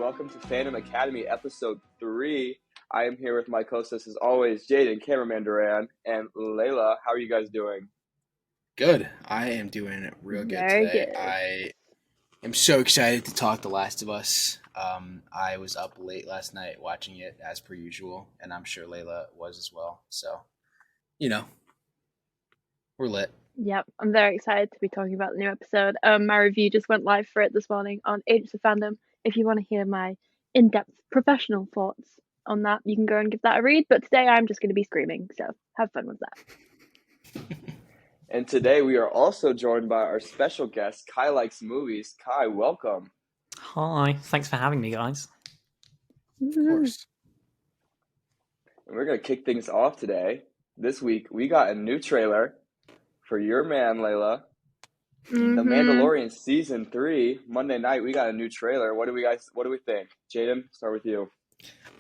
welcome to Fandom Academy episode 3. I am here with my co-hosts as always, Jaden, cameraman Duran, and Layla. How are you guys doing? Good. I am doing real good Very today. good. I am so excited to talk The Last of Us. I was up late last night watching it as per usual, and I'm sure Layla was as well. So, we're lit. Yep, I'm very excited to be talking about the new episode. My review just went live for it this morning on Agents of Fandom. If you want to hear my in-depth professional thoughts on that, you can go and give that a read. But today I'm just going to be screaming, so have fun with that. And today we are also joined by our special guest, Kai Likes Movies. Kai, welcome. Hi, thanks for having me, guys. Of course. And we're going to kick things off today. This week we got a new trailer for your man, Layla. The Mandalorian season 3, Monday night, we got a new trailer. What do we think? Jaden, start with you.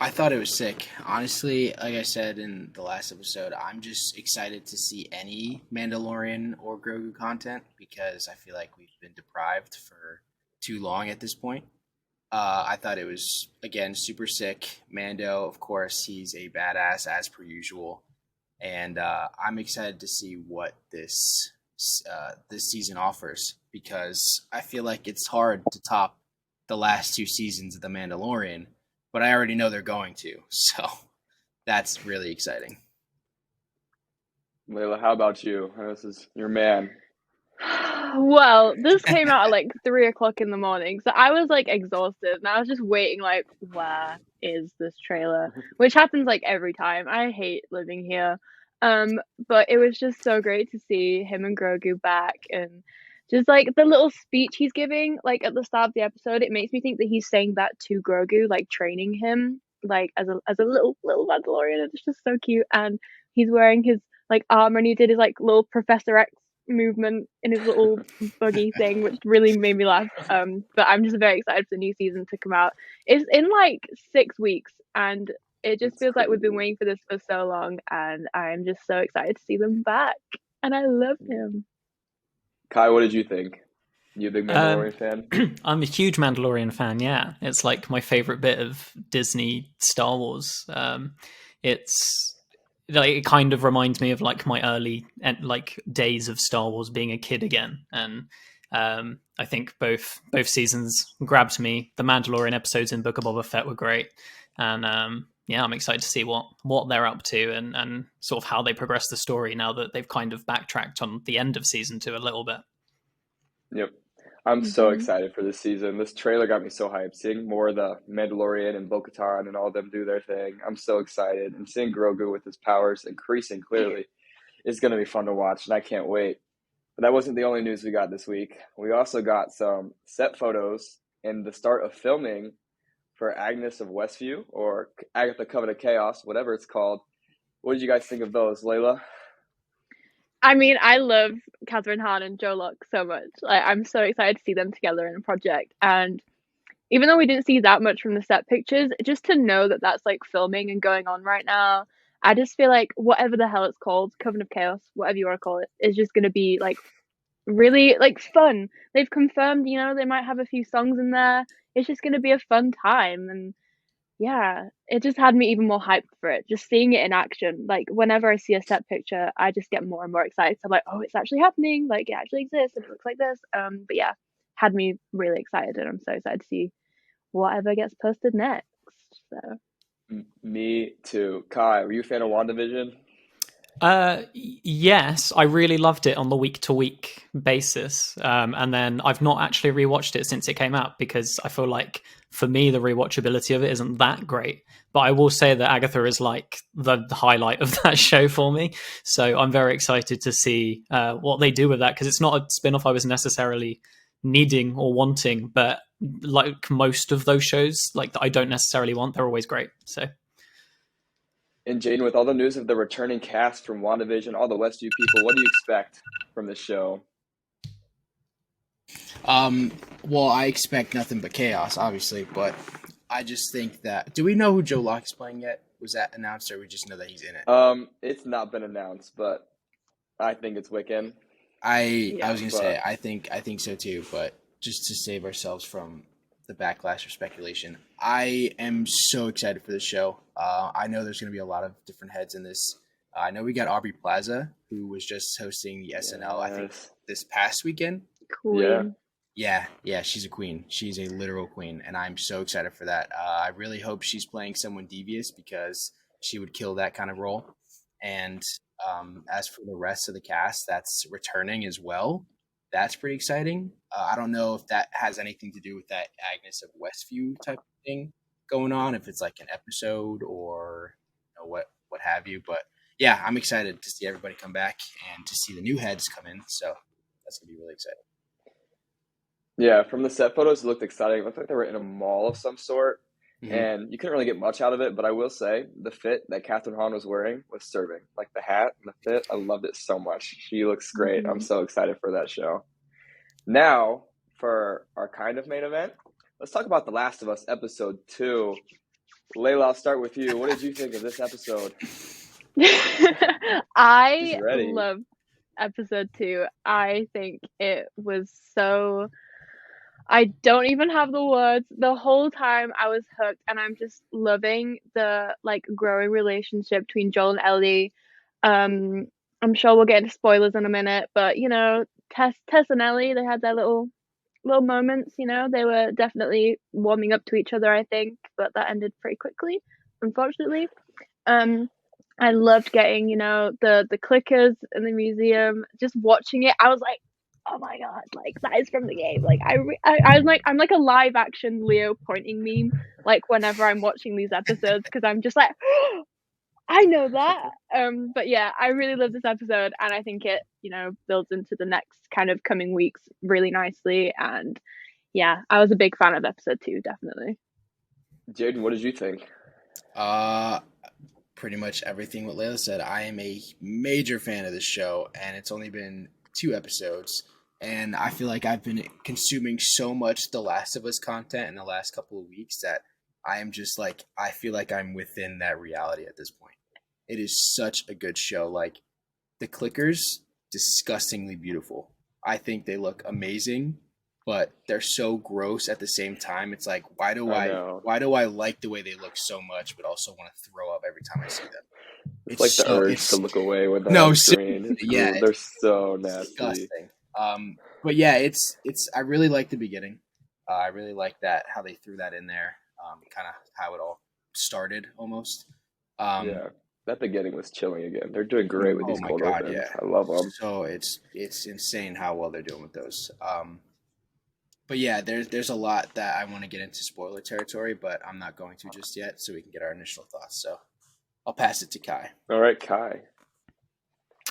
I thought it was sick. Honestly, like I said in the last episode, I'm just excited to see any Mandalorian or Grogu content because I feel like we've been deprived for too long at this point. I thought it was, again, super sick. Mando, of course, he's a badass as per usual. And I'm excited to see what this season offers because I feel like it's hard to top the last 2 seasons of The Mandalorian, but I already know they're going to, so that's really exciting. Layla, how about you? This is your man. Well, this came out at like 3 o'clock in the morning, so I was like exhausted, and I was just waiting like, where is this trailer? Which happens like every time. I hate living here. But it was just so great to see him and Grogu back, and just like the little speech he's giving, like at the start of the episode, it makes me think that he's saying that to Grogu, like training him, like as a little Mandalorian. It's just so cute, and he's wearing his like armor, and he did his like little Professor X movement in his little buggy thing, which really made me laugh. But I'm just very excited for the new season to come out. It's in like 6 weeks, and it just feels like we've been waiting for this for so long, and I'm just so excited to see them back. And I love him. Kai, what did you think? You a big Mandalorian fan? I'm a huge Mandalorian fan, yeah. It's like my favorite bit of Disney Star Wars. It's like it kind of reminds me of like my early like days of Star Wars being a kid again. And I think both seasons grabbed me. The Mandalorian episodes in Book of Boba Fett were great. And yeah, I'm excited to see what they're up to and sort of how they progress the story now that they've kind of backtracked on the end of season 2 a little bit. Yep. I'm so excited for this season. This trailer got me so hyped. Seeing more of the Mandalorian and Bo-Katan and all of them do their thing. I'm so excited. And seeing Grogu with his powers increasing clearly is going to be fun to watch, and I can't wait. But that wasn't the only news we got this week. We also got some set photos and the start of filming for Agnes of Westview or Agatha Coven of Chaos, whatever it's called. What did you guys think of those, Layla? I mean, I love Catherine Hahn and Joe Locke so much. Like, I'm so excited to see them together in a project. And even though we didn't see that much from the set pictures, just to know that that's like filming and going on right now, I just feel like whatever the hell it's called, Coven of Chaos, whatever you want to call it, is just going to be like really like fun. They've confirmed, they might have a few songs in there. It's just going to be a fun time. And yeah, it just had me even more hyped for it. Just seeing it in action. Like whenever I see a set picture, I just get more and more excited. I'm like, oh, it's actually happening. Like it actually exists and it looks like this. But yeah, had me really excited, and I'm so excited to see whatever gets posted next. So Me too. Kai, were you a fan of WandaVision? Yes, I really loved it on the week-to-week basis. And then I've not actually rewatched it since it came out because I feel like for me the rewatchability of it isn't that great. But I will say that Agatha is like the highlight of that show for me. So I'm very excited to see what they do with that because it's not a spin-off I was necessarily needing or wanting, but like most of those shows like that I don't necessarily want, they're always great. So And Jaden, with all the news of the returning cast from WandaVision, all the Westview people, what do you expect from this show? Well, I expect nothing but chaos, obviously, but I just think that... Do we know who Joe Locke is playing yet? Was that announced, or we just know that he's in it? It's not been announced, but I think it's Wiccan. I was gonna say I think so too, but just to save ourselves from the backlash or speculation. I am so excited for the show. I know there's going to be a lot of different heads in this. I know we got Aubrey Plaza, who was just hosting the SNL, I think, Yes. this past weekend. Yeah. Queen. Yeah, she's a queen. She's a literal queen, and I'm so excited for that. I really hope she's playing someone devious because she would kill that kind of role. And as for the rest of the cast that's returning as well, that's pretty exciting. I don't know if that has anything to do with that Agnes of Westview type of thing going on, if it's like an episode or what have you. But yeah, I'm excited to see everybody come back and to see the new heads come in. So that's gonna be really exciting. Yeah, from the set photos, it looked exciting. It looked like they were in a mall of some sort, Mhm. and you couldn't really get much out of it. But I will say, the fit that Catherine Hahn was wearing was serving. Like the hat and the fit, I loved it so much. She looks great. I'm Mhm. so excited for that show. Now, for our kind of main event, let's talk about The Last of Us episode 2. Layla, I'll start with you. What did you think of this episode? I She's ready. love episode 2. I think it was so. I don't even have the words. The whole time I was hooked, and I'm just loving the like growing relationship between Joel and Ellie. I'm sure we'll get into spoilers in a minute, but you know, Tess and Ellie, they had their little moments. You know, they were definitely warming up to each other, I think, but that ended pretty quickly, unfortunately. Um, I loved getting, you know, the clickers in the museum. Just watching it, I was like, oh my god, like that is from the game. Like I was like, I'm like a live action Leo pointing meme. Like whenever I'm watching these episodes, because I'm just like, I know that. But yeah, I really love this episode, and I think it, you know, builds into the next kind of coming weeks really nicely. And yeah, I was a big fan of episode 2, definitely. Jaden, what did you think? Pretty much everything what Layla said. I am a major fan of this show, and it's only been 2 episodes. And I feel like I've been consuming so much The Last of Us content in the last couple of weeks that I am just like, I feel like I'm within that reality at this point. It is such a good show. Like, the clickers, disgustingly beautiful. I think they look amazing, but they're so gross at the same time. It's like, why do I I know. like the way they look so much, but also want to throw up every time I see them? It's like the so urge to look away when they're no on seriously, screen. It's yeah, They're it's so nasty. disgusting. But yeah, it's I really like the beginning. I really like that how they threw that in there. Kind of how it all started almost. Yeah, that beginning was chilling again. They're doing great with Oh these my cold god, opens. yeah. I love them. So it's insane how well they're doing with those. But yeah, there's a lot that I want to get into spoiler territory, but I'm not going to just yet, so we can get our initial thoughts. So I'll pass it to Kai. All right, Kai.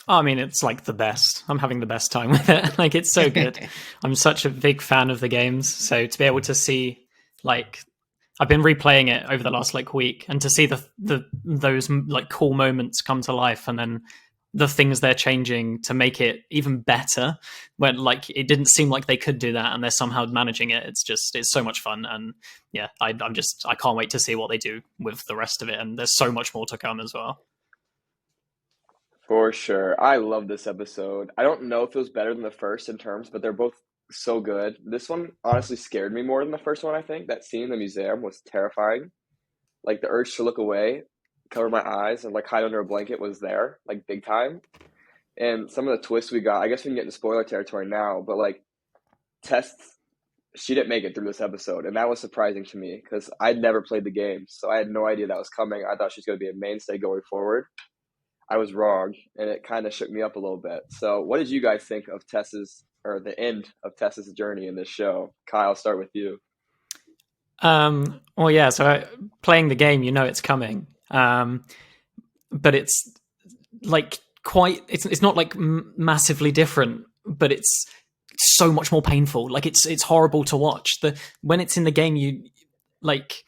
I mean, it's like the best. I'm having the best time with it. Like, it's so good. I'm such a big fan of the games, so to be able to see, like, I've been replaying it over the last like week, and to see those like cool moments come to life, and then the things they're changing to make it even better, when like it didn't seem like they could do that, and they're somehow managing it. It's so much fun, and yeah, I can't wait to see what they do with the rest of it, and there's so much more to come as well. For sure. I love this episode. I don't know if it was better than the first in terms, but they're both so good. This one honestly scared me more than the first one, I think. That scene in the museum was terrifying. Like the urge to look away, cover my eyes, and like hide under a blanket was there, like big time. And some of the twists we got, I guess we can get into spoiler territory now, but like Tess, she didn't make it through this episode. And that was surprising to me because I'd never played the game. So I had no idea that was coming. I thought she was going to be a mainstay going forward. I was wrong, and it kind of shook me up a little bit. So, what did you guys think of the end of Tess's journey in this show? Kyle, start with you. Well, yeah. So playing the game, you know it's coming, but it's like quite. It's not like massively different, but it's so much more painful. Like it's horrible to watch. When it's in the game, you like.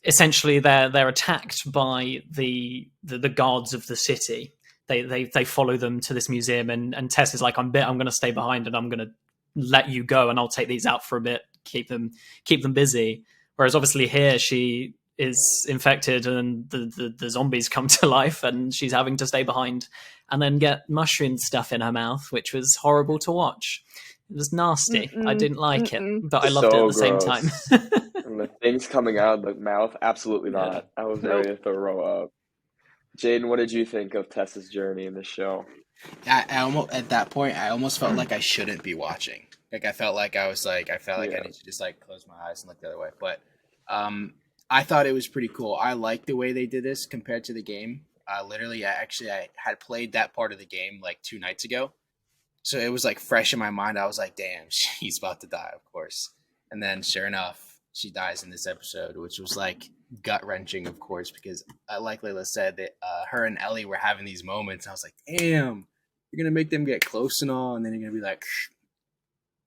Essentially, they're attacked by the guards of the city. They follow them to this museum, and Tess is like, I'm going to stay behind, and I'm going to let you go, and I'll take these out for a bit, keep them busy. Whereas obviously here she is infected, and the zombies come to life, and she's having to stay behind, and then get mushroom stuff in her mouth, which was horrible to watch. It was nasty. I Mm-mm, didn't like it, mm-mm. but I loved it at So the same time. gross. And the things coming out of the mouth, absolutely Yeah. not. I was ready Nope. to throw up. Jaden, what did you think of Tessa's journey in the show? I almost at that point I almost felt like I shouldn't be watching. Like I felt like I felt like I Yeah. need to just like close my eyes and look the other way. But um, I thought it was pretty cool. I like the way they did this compared to the game. Literally, I had played that part of the game like 2 nights ago, so it was like fresh in my mind. I was like, "Damn, she's about to die," of course. And then, sure enough, she dies in this episode, which was like gut wrenching, of course, because like Layla said, that her and Ellie were having these moments. I was like, "Damn, you're gonna make them get close and all, and then you're gonna be like,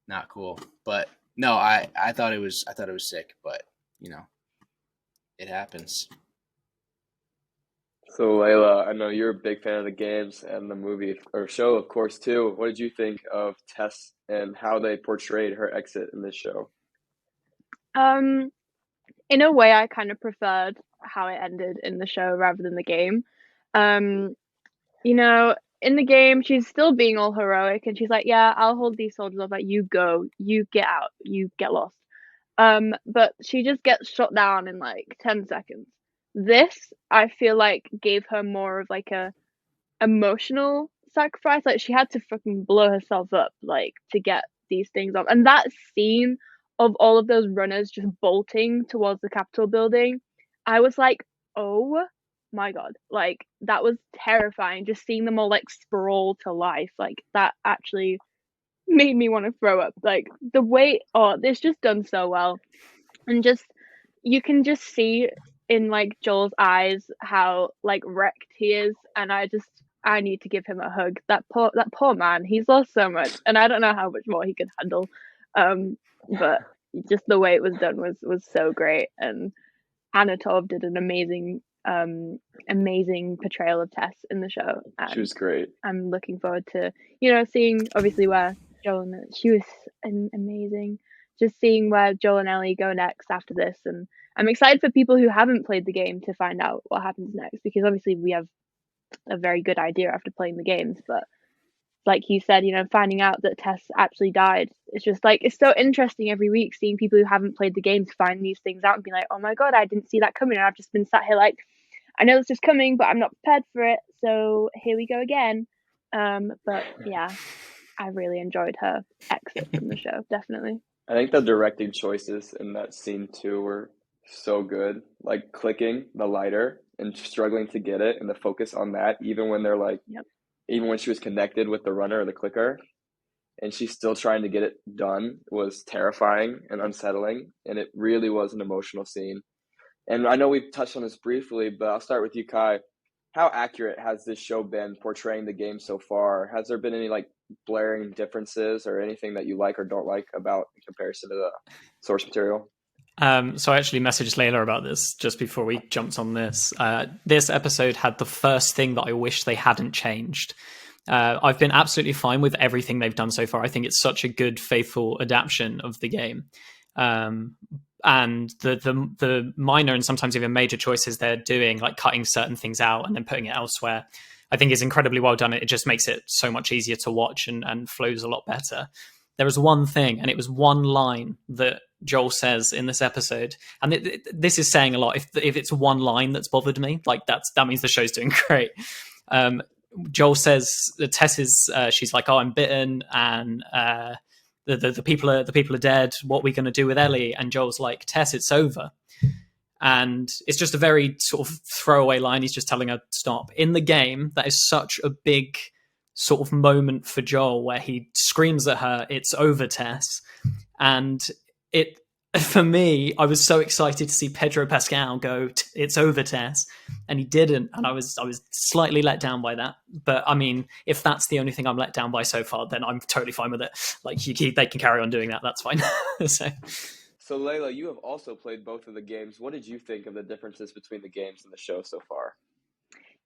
not cool." But no, I thought it was sick, but you know, it happens. So, Layla, I know you're a big fan of the games and the movie or show, of course, too. What did you think of Tess and how they portrayed her exit in this show? Um, in a way, I kind of preferred how it ended in the show rather than the game. Um, you know, in the game, she's still being all heroic, and she's like, "Yeah, I'll hold these soldiers off. Like, you go, you get out, you get lost." But she just gets shot down in like 10 seconds. This, I feel like, gave her more of like a emotional sacrifice. Like she had to fucking blow herself up like to get these things off. And that scene of all of those runners just bolting towards the Capitol building, I was like, oh my god. Like that was terrifying. Just seeing them all like sprawl to life. Like that actually made me want to throw up. Like the way it's just done so well. And just you can just see in like Joel's eyes how like wrecked he is, and I need to give him a hug. That poor man, he's lost so much, and I don't know how much more he could handle. But just the way it was done was so great, and Anatov did an amazing portrayal of Tess in the show, She and was great. I'm looking forward to seeing obviously where Joel and she was amazing. Just seeing where Joel and Ellie go next after this, and I'm excited for people who haven't played the game to find out what happens next because obviously we have a very good idea after playing the games, but like you said, finding out that Tess actually died, it's just like it's so interesting every week seeing people who haven't played the games find these things out and be like, oh my god, I didn't see that coming, and I've just been sat here like, I know this is coming, but I'm not prepared for it, so here we go again. But yeah, I really enjoyed her exit from the show, definitely. I think the directing choices in that scene too were so good. Like clicking the lighter and struggling to get it and the focus on that, even when they're like, Yep. even when she was connected with the runner or the clicker, and she's still trying to get it done was terrifying and unsettling. And it really was an emotional scene. And I know we've touched on this briefly, but I'll start with you, Kai. How accurate has this show been portraying the game so far? Has there been any like blaring differences or anything that you like or don't like about in comparison to the source material? So I actually messaged Layla about this just before we jumped on this. This episode had the first thing that I wish they hadn't changed. I've been absolutely fine with everything they've done so far. I think it's such a good, faithful adaptation of the game. And the minor and sometimes even major choices they're doing, like cutting certain things out and then putting it elsewhere, I think is incredibly well done. It just makes it so much easier to watch and flows a lot better. There was one thing, and it was one line that Joel says in this episode, and this is saying a lot. If it's one line that's bothered me, like that means the show's doing great. Joel says that Tess is she's like, "Oh, I'm bitten, and the people are dead. What are we going to do with Ellie?" And Joel's like, "Tess, it's over." And it's just a very sort of throwaway line. He's just telling her stop. In the game, that is such a big sort of moment for Joel where he screams at her, "It's over, Tess." And it, for me, I was so excited to see Pedro Pascal go, "It's over, Tess," and he didn't, and I was slightly let down by that. But I mean, if that's the only thing I'm let down by so far, then I'm totally fine with it. Like they can carry on doing that. That's fine. So Layla, you have also played both of the games. What did you think of the differences between the games and the show so far?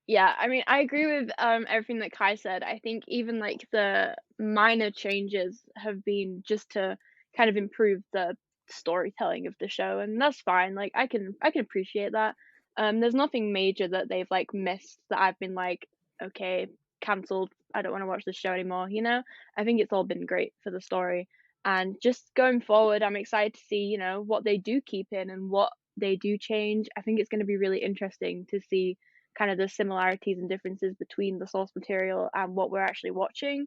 Yeah, I mean, I agree with everything that Kai said. I think even like the minor changes have been just to kind of improve the storytelling of the show, and that's fine. Like I can appreciate that. There's nothing major that they've like missed that I've been like, okay, cancelled, I don't want to watch the show anymore. You know, I think it's all been great for the story. And just going forward, I'm excited to see, you know, what they do keep in and what they do change. I think it's going to be really interesting to see kind of the similarities and differences between the source material and what we're actually watching.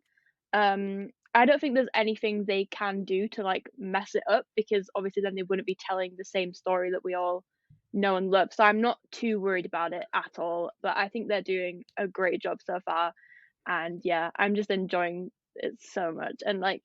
I don't think there's anything they can do to like mess it up, because obviously then they wouldn't be telling the same story that we all know and love. So I'm not too worried about it at all. But I think they're doing a great job so far. And yeah, I'm just enjoying it so much. And like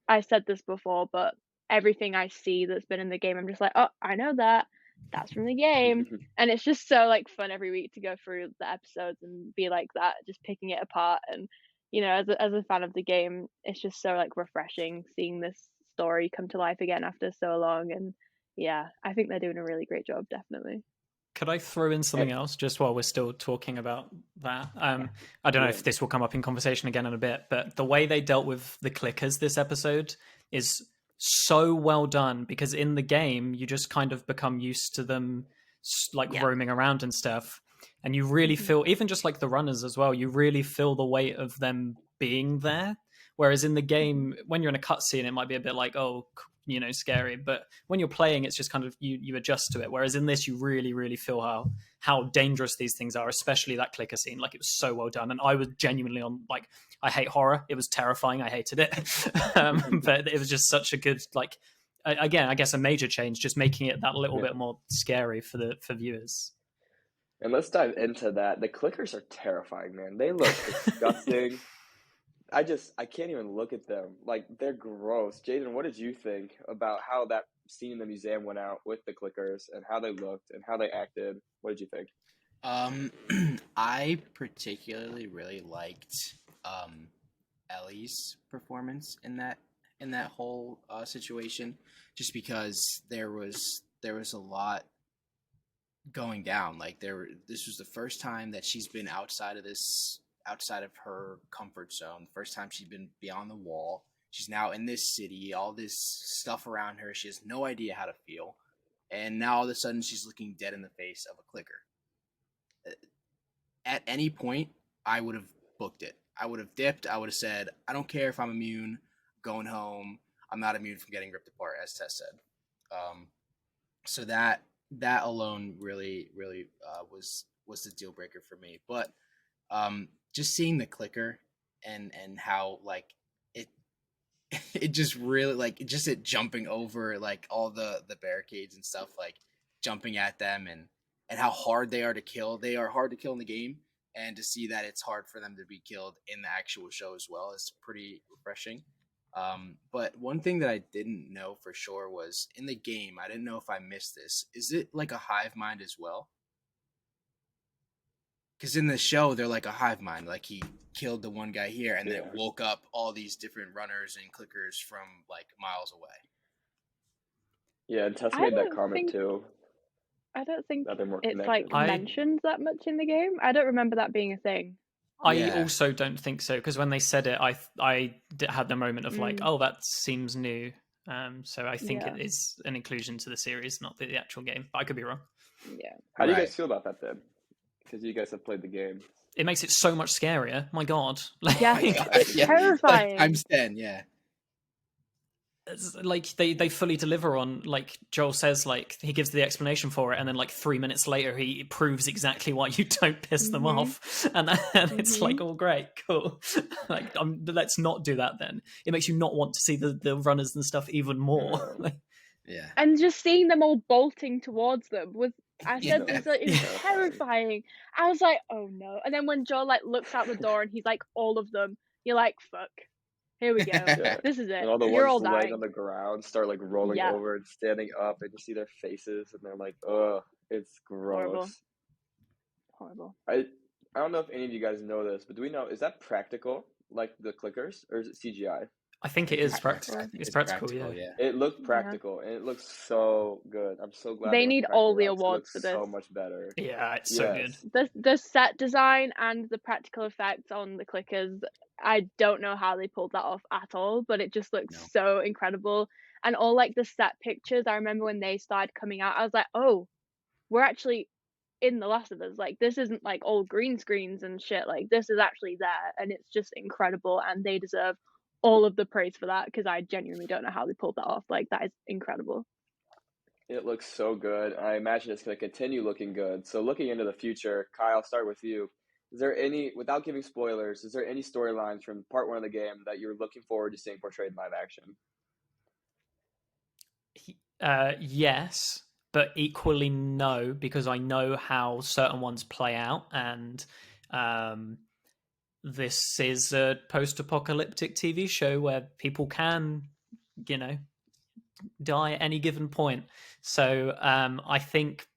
I said this before, but everything I see that's been in the game, I'm just like, oh, I know that. That's from the game. And it's just so like fun every week to go through the episodes and be like that, just picking it apart. And you know, as a fan of the game, it's just so like refreshing seeing this story come to life again after so long. And yeah, I think they're doing a really great job, definitely. Could I throw in something else just while we're still talking about that? I don't know if Yeah. this will come up in conversation again in a bit, but the way they dealt with the clickers this episode is so well done, because in the game you just kind of become used to them like Yeah. roaming around and stuff, and you really feel, even just like the runners as well, you really feel the weight of them being there. Whereas in the game, when you're in a cutscene, it might be a bit like, oh, you know, scary, but when you're playing, it's just kind of you adjust to it. Whereas in this, you really feel how dangerous these things are, especially that clicker scene. Like, it was so well done, and I was genuinely on, like, I hate horror, it was terrifying, I hated it. But it was just such a good, like, again, I guess a major change, just making it that little bit more scary for viewers. And let's dive into that. The clickers are terrifying, man. They look disgusting. I can't even look at them. Like, they're gross. Jaden, what did you think about how that scene in the museum went out with the clickers and how they looked and how they acted? What did you think? I particularly really liked Ellie's performance in that whole situation, just because there was a lot going down. Like, this was the first time that she's been outside of her comfort zone. The first time she's been beyond the wall. She's now in this city, all this stuff around her. She has no idea how to feel. And now all of a sudden she's looking dead in the face of a clicker. At any point, I would have booked it. I would have dipped. I would have said, I don't care if I'm immune, going home. I'm not immune from getting ripped apart, as Tess said. So that alone really was the deal breaker for me. But just seeing the clicker and how, like, it just really, like, just it jumping over, like, all the barricades and stuff, like jumping at them, and how hard they are to kill. They are hard to kill in the game, and to see that it's hard for them to be killed in the actual show as well is pretty refreshing. But one thing that I didn't know for sure was, in the game, I didn't know if I missed this. Is it like a hive mind as well? Because in the show, they're like a hive mind. Like, he killed the one guy here, and then it woke up all these different runners and clickers from, like, miles away. Yeah, and Tess made that comment too. I don't think That they're more it's connected. like mentioned that much in the game. I don't remember that being a thing. I also don't think so, because when they said it, I had the moment of like, oh, that seems new. So I think it is an inclusion to the series, not the actual game. But I could be wrong. Yeah. How do you guys feel about that then? Because you guys have played the game. It makes it so much scarier. My God. Like, Yeah, it's terrifying. Times 10, yeah. Like, they fully deliver on, like Joel says, like, he gives the explanation for it, and then like 3 minutes later he proves exactly why you don't piss them off, and it's like, all great, cool. Like, let's not do that then. It makes you not want to see the runners and stuff even more. Yeah. And just seeing them all bolting towards them was, I said, it's terrifying. I was like, oh no. And then when Joel like looks out the door and he's like, all of them, you're like, fuck. Here we go. Yeah. This is it. And all the You're all ones laying dying on the ground start like rolling over and standing up, and you see their faces, and they're like, ugh, it's gross. Horrible. I don't know if any of you guys know this, but do we know, is that practical, like the clickers, or is it CGI? I think it is practical. It's practical, yeah. It looked practical, and it looks so good. I'm so glad they need all the it awards looks for this. so much better. Yeah, it's so good. The set design and the practical effects on the clickers, I don't know how they pulled that off at all, but it just looks so incredible. And all like the set pictures, I remember when they started coming out, I was like, oh, we're actually in The Last of Us. Like, this isn't like all green screens and shit. Like, this is actually there, and it's just incredible, and they deserve all of the praise for that, because I genuinely don't know how they pulled that off. Like, that is incredible. It looks so good. I imagine it's going to continue looking good. So looking into the future, Kai, I'll start with you. Is there any, without giving spoilers, is there any storylines from part one of the game that you're looking forward to seeing portrayed in live action? Yes, but equally no, because I know how certain ones play out, and this is a post-apocalyptic TV show where people can, die at any given point. So I think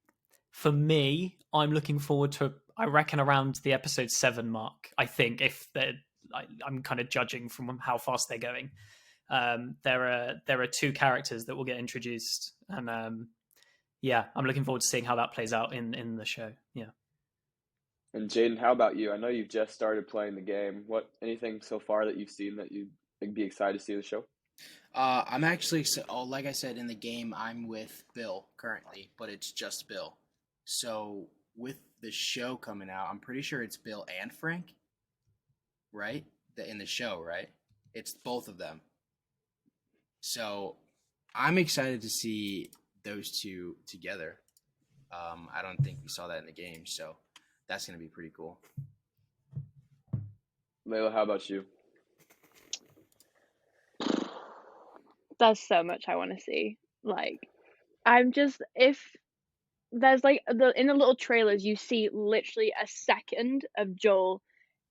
for me, I'm looking forward to, I reckon, around the episode 7 mark. I think if I'm kind of judging from how fast they're going. There are 2 characters that will get introduced, and I'm looking forward to seeing how that plays out in the show. Yeah. And Jaden, how about you? I know you've just started playing the game. Anything so far that you've seen that you'd be excited to see the show? I'm actually, like I said, in the game, I'm with Bill currently, but it's just Bill. So with the show coming out, I'm pretty sure it's Bill and Frank, right? In the show, right? It's both of them. So I'm excited to see those 2 together. I don't think we saw that in the game, so that's going to be pretty cool. Layla, how about you? There's so much I want to see. Like, I'm just, if there's like in the little trailers, you see literally a second of Joel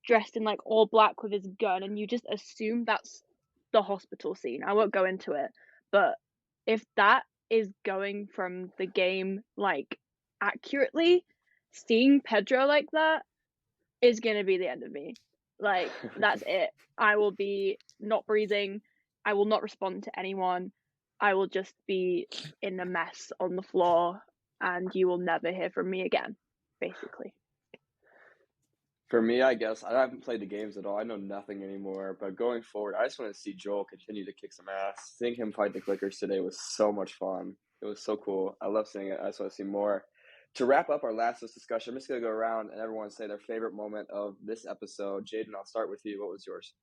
dressed in like all black with his gun, and you just assume that's the hospital scene. I won't go into it, but if that is going from the game like accurately, seeing Pedro like that is gonna be the end of me. Like, that's it. I will be not breathing. I will not respond to anyone. I will just be in a mess on the floor, and you will never hear from me again, basically. For me, I guess I haven't played the games at all. I know nothing anymore. But going forward, I just want to see Joel continue to kick some ass. Seeing him fight the clickers today was so much fun. It was so cool. I love seeing it. I just want to see more. To wrap up our last discussion, I'm just going to go around and everyone say their favorite moment of this episode. Jaden, I'll start with you. What was yours?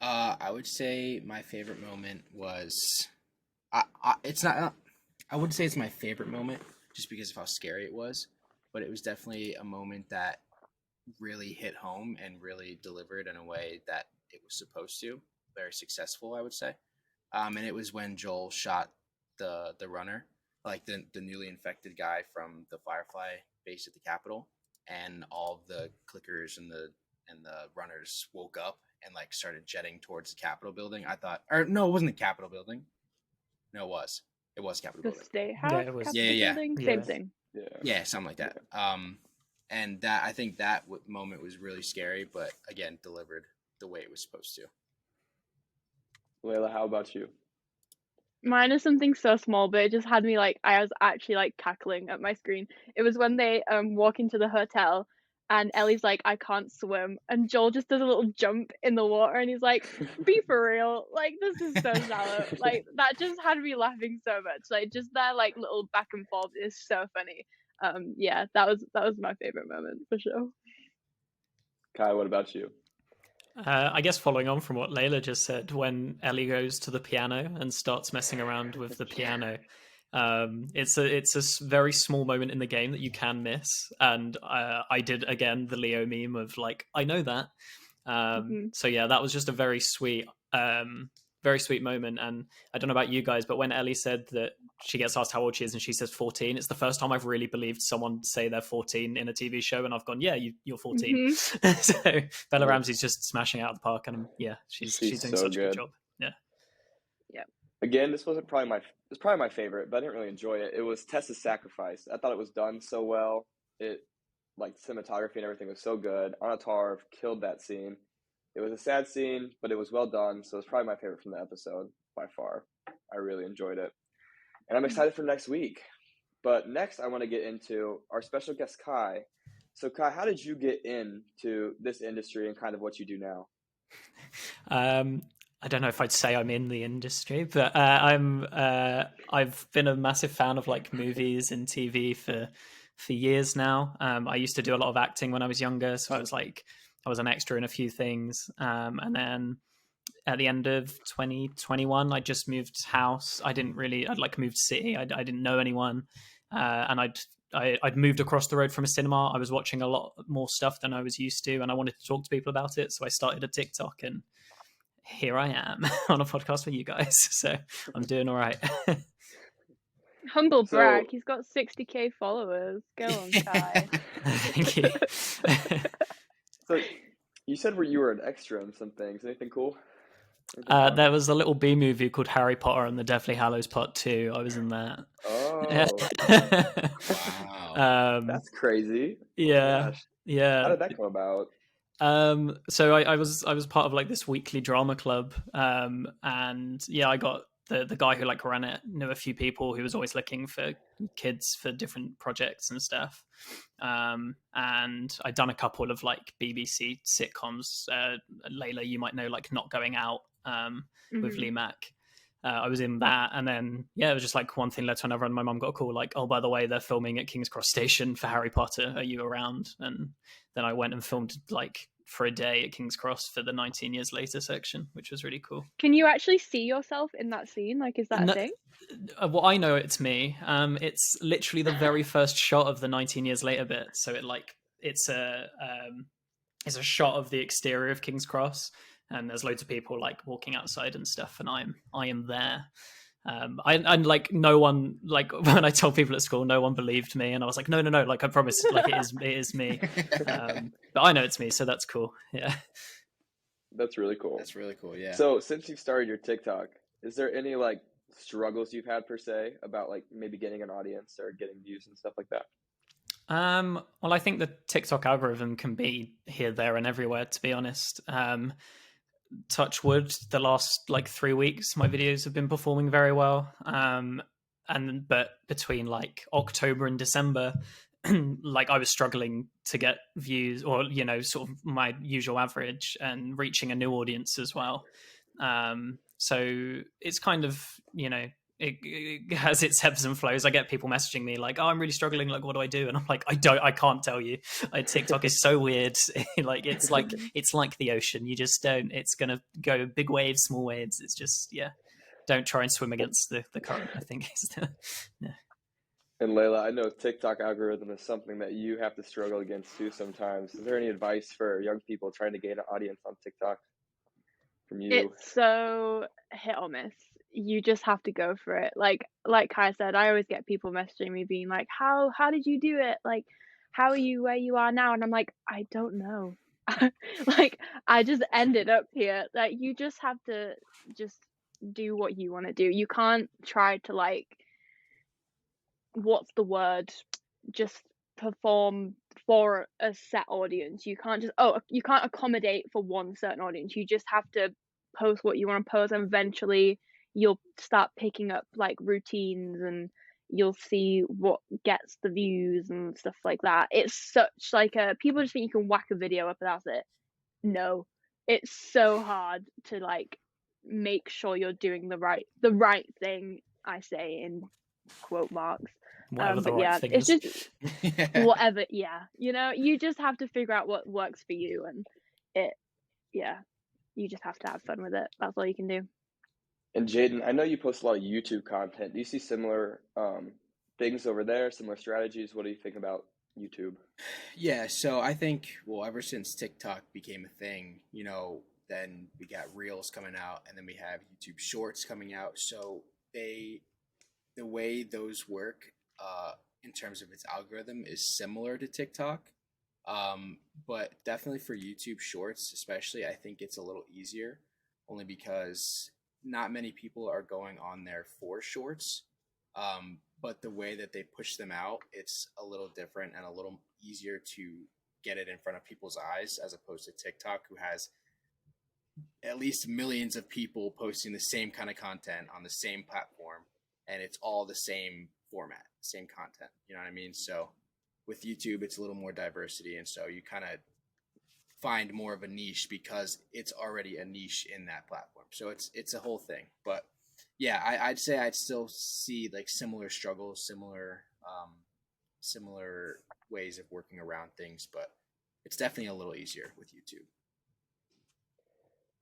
I would say my favorite moment was, it's not. I wouldn't say it's my favorite moment just because of how scary it was, but it was definitely a moment that really hit home and really delivered in a way that it was supposed to. Very successful, I would say. And it was when Joel shot the runner, like the newly infected guy from the Firefly base at the Capitol, and all of the clickers and the runners woke up and like started jetting towards the Capitol building. I thought, or no, it wasn't the Capitol building. No, it was Capitol The building. State House, Yeah, it was. Capitol Yeah. Building, Yeah. same thing. Yeah, something like that. And that, I think that moment was really scary, but again, delivered the way it was supposed to. Layla, how about you? Mine is something so small, but it just had me like, I was actually like cackling at my screen. It was when they walk into the hotel, and Ellie's like, I can't swim, and Joel just does a little jump in the water, and he's like, be for real, like, this is so shallow. Like, that just had me laughing so much. Like, just their like little back and forth is so funny. Yeah, that was my favorite moment for sure. Kai, what about you? I guess following on from what Layla just said, when Ellie goes to the piano and starts messing around with the piano, it's a very small moment in the game that you can miss. And I did again the Leo meme of like, I know that. So yeah, that was just a very sweet moment. And I don't know about you guys, but when Ellie said that she gets asked how old she is and she says 14, it's the first time I've really believed someone say they're 14 in a TV show, and I've gone, yeah, you're 14. So Bella Ramsey's just smashing out of the park, and she's doing so such a good good. job. Yeah. Again, this wasn't probably my favorite, but I didn't really enjoy it. It was Tessa's sacrifice. I thought it was done so well. It, like, cinematography and everything was so good. Anna Tarv killed that scene. It was a sad scene, but it was well done. So it's probably my favorite from the episode by far. I really enjoyed it. And I'm excited for next week. But next, I want to get into our special guest, Kai. So, Kai, how did you get into this industry and kind of what you do now? I don't know if I'd say I'm in the industry, but I've been a massive fan of like movies and TV for for years now. I used to do a lot of acting when I was younger, so I was an extra in a few things, and then at the end of 2021, I just moved house. I'd like moved city. I didn't know anyone, and I'd moved across the road from a cinema. I was watching a lot more stuff than I was used to, and I wanted to talk to people about it. So I started a TikTok, and here I am on a podcast with you guys. So I'm doing all right. Humble So brag. He's got 60K followers. Go on, Kai. Thank you. so you said where you were an extra in some things. Anything cool? Anything fun? There was a little B movie called Harry Potter and the Deathly Hallows Part 2. I was in that. Oh, Wow. that's crazy. Oh my Yeah, gosh. yeah. How did that come about? So I was part of like this weekly drama club, and yeah, I got the guy who like ran it knew a few people who was always looking for kids for different projects and stuff. And I'd done a couple of like BBC sitcoms. Layla, you might know, like Not Going Out, with Mhm. Lee Mack. I was in that, and then yeah, it was just like one thing led to another, and my mum got a call like, "Oh, by the way, they're filming at King's Cross Station for Harry Potter. Are you around?" And then I went and filmed like for a day at King's Cross for the 19 years later section, which was really cool. Can you actually see yourself in that scene? Like, is that a No, thing? well, I know it's me. It's literally the very first shot of the 19 years later bit. So it's a shot of the exterior of King's Cross, and there's loads of people like walking outside and stuff, and I am there. And like no one, like when I told people at school, no one believed me, and I was like, no, like I promise, like it is me. But I know it's me, so that's cool. Yeah. That's really cool. That's really cool. Yeah. So since you've started your TikTok, is there any like struggles you've had per se about like maybe getting an audience or getting views and stuff like that? Well, I think the TikTok algorithm can be here, there, and everywhere. To be honest, touch wood, the last like 3 weeks, my videos have been performing very well. But between like October and December, like I was struggling to get views, or sort of my usual average, and reaching a new audience as well. So it's kind of it has its ebbs and flows. I get people messaging me like, "Oh, I'm really struggling. Like, what do I do?" And I'm like, I can't tell you. TikTok is so weird. It's like the ocean. You just don't. It's gonna go big waves, small waves. It's just don't try and swim against the current, I think. Yeah. And Layla, I know TikTok algorithm is something that you have to struggle against too sometimes. Is there any advice for young people trying to gain an audience on TikTok from you? It's so hit or miss. You just have to go for it. Like Kai said, I always get people messaging me being like, "How did you do it? Like, how are you where you are now?" And I'm like, "I don't know." Like, I just ended up here. Like, you just have to just do what you want to do. You can't try to like, what's the word? Just perform for a set audience. You can't just you can't accommodate for one certain audience. You just have to post what you want to post, and eventually you'll start picking up like routines, and you'll see what gets the views and stuff like that. It's such like people just think you can whack a video up and that's it. No, it's so hard to like make sure you're doing the right thing, I say in quote marks. Whatever the But right yeah, thing it's is. just whatever. Yeah, you just have to figure out what works for you, and you just have to have fun with it. That's all you can do. And Jaden, I know you post a lot of YouTube content. Do you see similar things over there, similar strategies? What do you think about YouTube? Yeah, so I think, well, ever since TikTok became a thing, then we got Reels coming out, and then we have YouTube Shorts coming out. So the way those work, in terms of its algorithm, is similar to TikTok. But definitely for YouTube Shorts, especially, I think it's a little easier, only because not many people are going on there for shorts. But the way that they push them out, it's a little different and a little easier to get it in front of people's eyes, as opposed to TikTok, who has at least millions of people posting the same kind of content on the same platform, and it's all the same format, same content. You know what I mean? So with YouTube, it's a little more diversity, and so you kind of find more of a niche because it's already a niche in that platform. So it's a whole thing. But yeah, I'd say I'd still see like similar struggles, similar similar ways of working around things, but it's definitely a little easier with YouTube.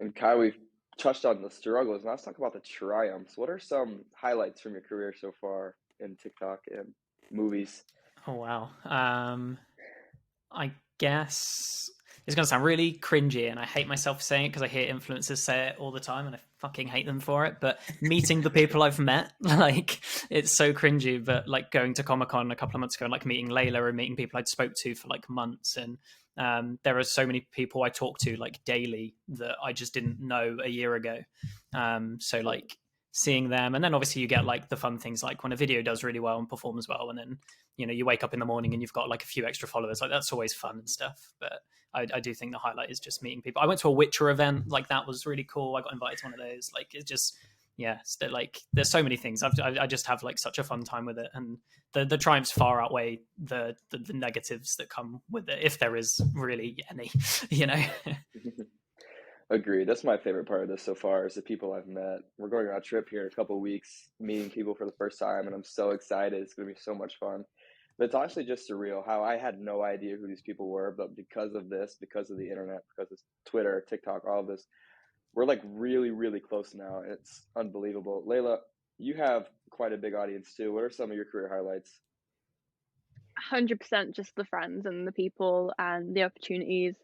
And Kai, we've touched on the struggles. Now let's talk about the triumphs. What are some highlights from your career so far in TikTok and movies? Oh wow. I guess it's going to sound really cringy, and I hate myself for saying it because I hear influencers say it all the time, and I fucking hate them for it. But meeting the people I've met, like, it's so cringy. But like going to Comic-Con a couple of months ago and like meeting Layla and meeting people I'd spoke to for like months, and there are so many people I talk to like daily that I just didn't know a year ago. So like seeing them, and then obviously you get like the fun things like when a video does really well and performs well, and then you wake up in the morning and you've got like a few extra followers. Like that's always fun and stuff. But I do think the highlight is just meeting people. I went to a Witcher event, like that was really cool. I got invited to one of those. Like it's just like there's so many things. I just have like such a fun time with it, and the triumphs far outweigh the negatives that come with it, if there is really any. Agreed. That's my favorite part of this so far is the people I've met. We're going on a trip here in a couple of weeks, meeting people for the first time, and I'm so excited. It's going to be so much fun. But it's honestly just surreal how I had no idea who these people were, but because of this, because of the internet, because of Twitter, TikTok, all of this, we're like really, really close now. And it's unbelievable. Layla, you have quite a big audience too. What are some of your career highlights? 100% just the friends and the people and the opportunities.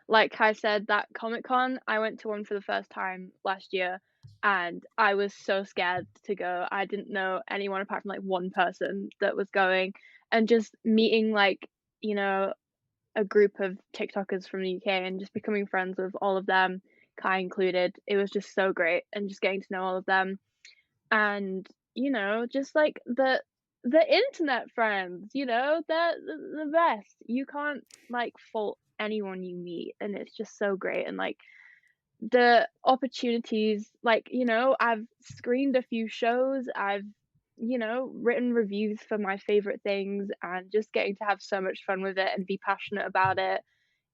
Like I said, that Comic Con, I went to one for the first time last year, and I was so scared to go. I didn't know anyone apart from like one person that was going, and just meeting like, you know, a group of TikTokers from the UK and just becoming friends with all of them, Kai included. It was just so great, and just getting to know all of them. And just like the internet friends, they're the best. You can't like fault anyone you meet, and it's just so great. And like the opportunities, like I've screened a few shows, I've written reviews for my favorite things, and just getting to have so much fun with it and be passionate about it,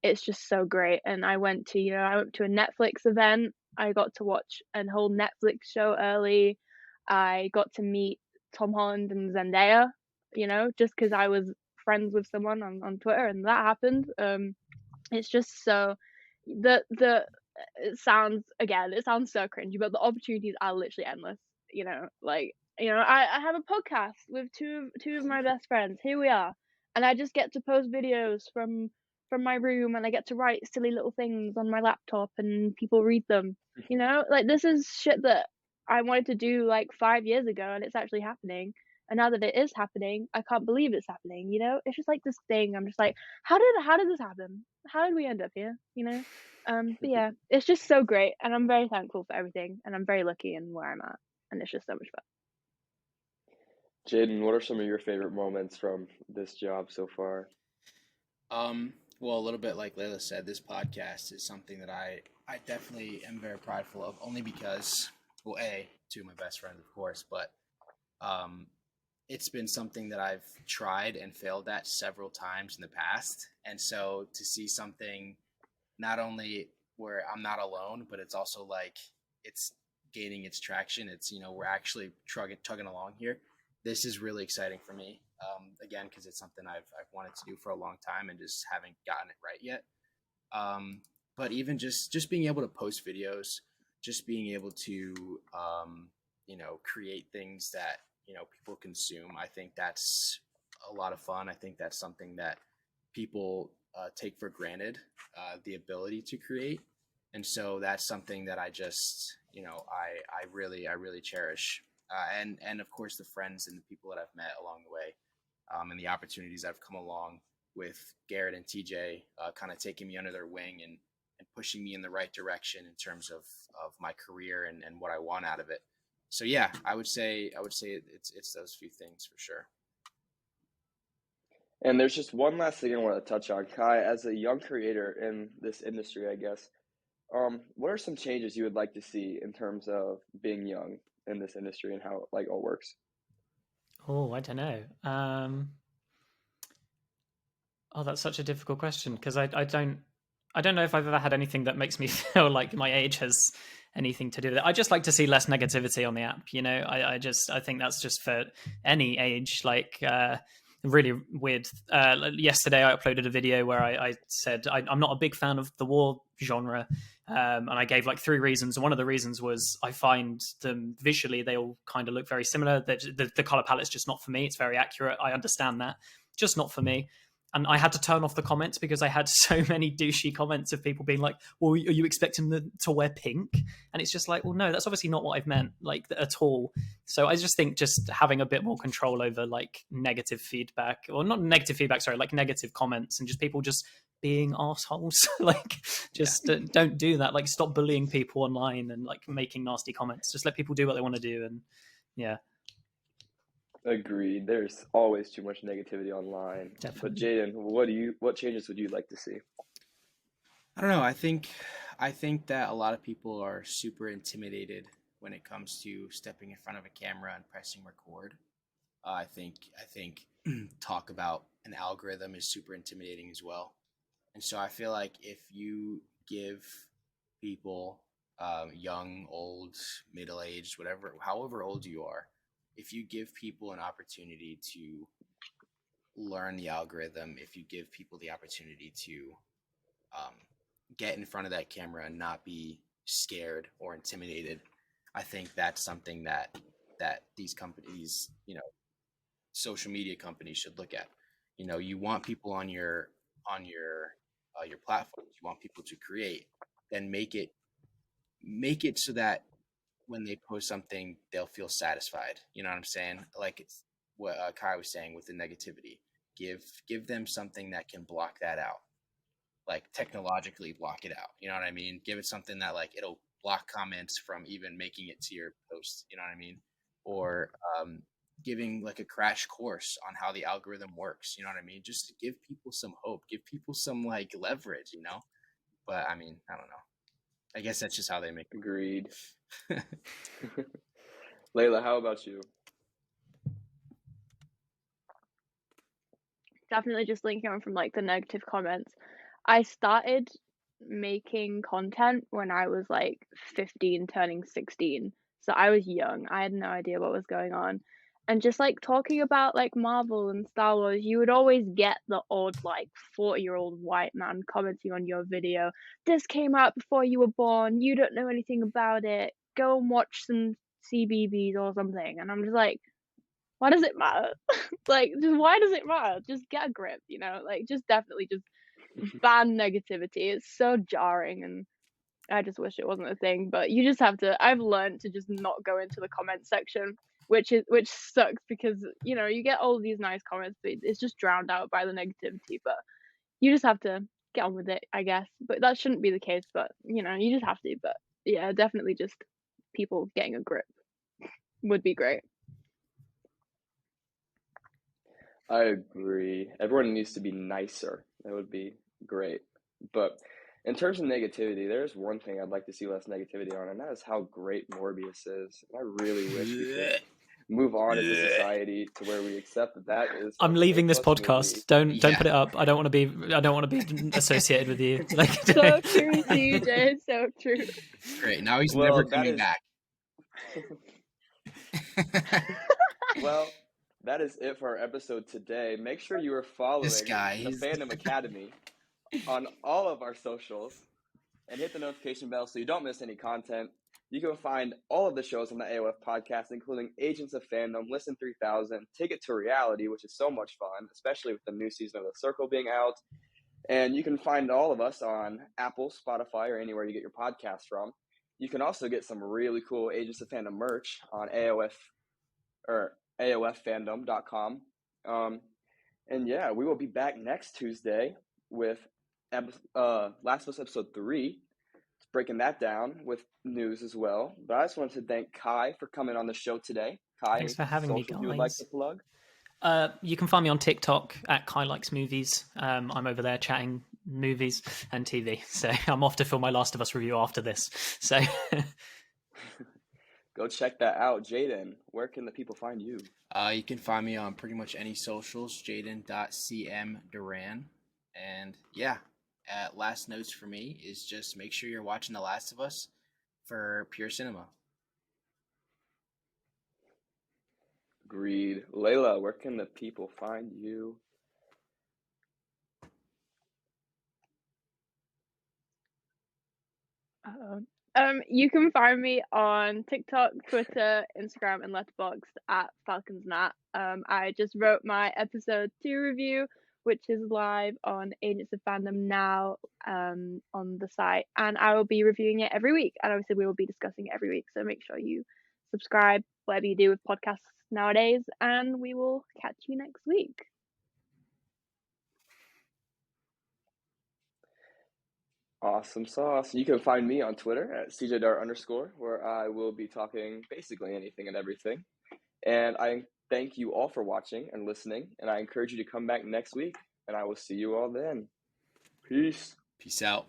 it's just so great. And I went to a Netflix event. I got to watch a whole Netflix show early. I got to meet Tom Holland and Zendaya, just because I was friends with someone on Twitter, and that happened. It's just so the it sounds so cringy, but the opportunities are literally endless. I have a podcast with two of my best friends. Here we are, and I just get to post videos from my room, and I get to write silly little things on my laptop, and people read them. Like this is shit that I wanted to do like 5 years ago, and it's actually happening. And now that it is happening, I can't believe it's happening. It's just like this thing. I'm just like, how did this happen? How did we end up here? But yeah, it's just so great, and I'm very thankful for everything, and I'm very lucky in where I'm at, and it's just so much fun. Jaden, what are some of your favorite moments from this job so far? Well, a little bit like Layla said, this podcast is something that I definitely am very prideful of, only because, well, two of my best friends, of course, but it's been something that I've tried and failed at several times in the past. And so to see something not only where I'm not alone, but it's also like it's gaining its traction. It's, we're actually chugging along here. This is really exciting for me. Again, because it's something I've wanted to do for a long time and just haven't gotten it right yet. But even just being able to post videos, just being able to, create things that, people consume. I think that's a lot of fun. I think that's something that people take for granted, the ability to create. And so that's something that I just, I really cherish. And of course the friends and the people that I've met along the way, and the opportunities I've come along with Garrett and TJ, kind of taking me under their wing and pushing me in the right direction in terms of my career and what I want out of it. So yeah, I would say it's those few things for sure. And there's just one last thing I want to touch on, Kai. As a young creator in this industry, I guess, what are some changes you would like to see in terms of being young in this industry and how it all works? Oh, I don't know. That's such a difficult question because I don't know if I've ever had anything that makes me feel like my age has anything to do with it. I just like to see less negativity on the app. I think that's just for any age. Like really weird. Yesterday, I uploaded a video where I said I'm not a big fan of the war genre, and I gave like 3 reasons. And one of the reasons was I find them visually they all kind of look very similar. The color palette's just not for me. It's very accurate. I understand that, just not for me. And I had to turn off the comments because I had so many douchey comments of people being like, well, are you expecting them to wear pink? And it's just like, well, no, that's obviously not what I've meant, like, at all. So I just think just having a bit more control over like negative feedback, or not negative feedback, sorry, like negative comments, and just people just being assholes. Like, just don't do that. Like, stop bullying people online and like making nasty comments. Just let people do what they want to do. And yeah. Agreed. There's always too much negativity online. Definitely. But Jaden, what changes would you like to see? I don't know. I think that a lot of people are super intimidated when it comes to stepping in front of a camera and pressing record. I think talk about an algorithm is super intimidating as well. And so I feel like if you give people, young, old, middle-aged, whatever, however old you are, if you give people an opportunity to learn the algorithm, if you give people the opportunity to get in front of that camera and not be scared or intimidated, I think that's something that these companies, social media companies should look at. You want people on your platforms. You want people to create, then make it so that when they post something, they'll feel satisfied. You know what I'm saying? Like, it's what Kai was saying with the negativity. Give them something that can block that out, like technologically block it out. You know what I mean? Give it something that like it'll block comments from even making it to your post. You know what I mean? Or giving like a crash course on how the algorithm works. You know what I mean? Just to give people some hope, give people some like leverage. But I mean, I don't know. I guess that's just how they make it. Agreed. Layla, how about you? Definitely just linking on from like the negative comments. I started making content when I was like 15 turning 16. So I was young. I had no idea what was going on. And just like talking about like Marvel and Star Wars, you would always get the odd like 40-year-old white man commenting on your video. This came out before you were born. You don't know anything about it. Go and watch some CBBS or something. And I'm just like, why does it matter? Like, just why does it matter? Just get a grip, like just definitely just ban negativity. It's so jarring, and I just wish it wasn't a thing. But you just have to. I've learned to just not go into the comment section, which sucks because you get all these nice comments, but it's just drowned out by the negativity. But you just have to get on with it, I guess. But that shouldn't be the case. But you just have to. But yeah, definitely just people getting a grip would be great. I agree. Everyone needs to be nicer. That would be great. But in terms of negativity, there's one thing I'd like to see less negativity on, and that is how great Morbius is. I really wish we could move on as a society to where we accept that is. I'm leaving this podcast. Movie. Don't put it up. I don't want to be associated with you. Like, so true, CJ. So true. Great. Now he's never coming back. Well, that is it for our episode today. Make sure you are following the Fandom Academy on all of our socials and hit the notification bell so you don't miss any content. You can find all of the shows on the AOF podcast, including Agents of Fandom, Listen 3000, Ticket to Reality, which is so much fun, especially with the new season of The Circle being out. And you can find all of us on Apple, Spotify, or anywhere you get your podcast from. You can also get some really cool Agents of Fandom merch on AOFfandom.com. And yeah, we will be back next Tuesday with Last of Us Episode 3, breaking that down with news as well. But I just wanted to thank Kai for coming on the show today. Kai, thanks for having me, guys. You would like to plug? You can find me on TikTok at Kai Likes Movies. I'm over there chatting movies and TV. So I'm off to film my Last of Us review after this. So go check that out. Jaden, where can the people find you? You can find me on pretty much any socials, jaden.cmduran. And yeah, last notes for me is just make sure you're watching The Last of Us for pure cinema. Agreed. Layla, where can the people find you? You can find me on TikTok, Twitter, Instagram, and Letterboxd at FalconsNat. I just wrote my episode 2 review, which is live on Agents of Fandom now, on the site, and I will be reviewing it every week. And obviously, we will be discussing it every week. So make sure you subscribe, whatever you do with podcasts nowadays, and we will catch you next week. Awesome sauce. You can find me on Twitter at CJDart_, where I will be talking basically anything and everything. And I thank you all for watching and listening, and I encourage you to come back next week, and I will see you all then. Peace. Peace out.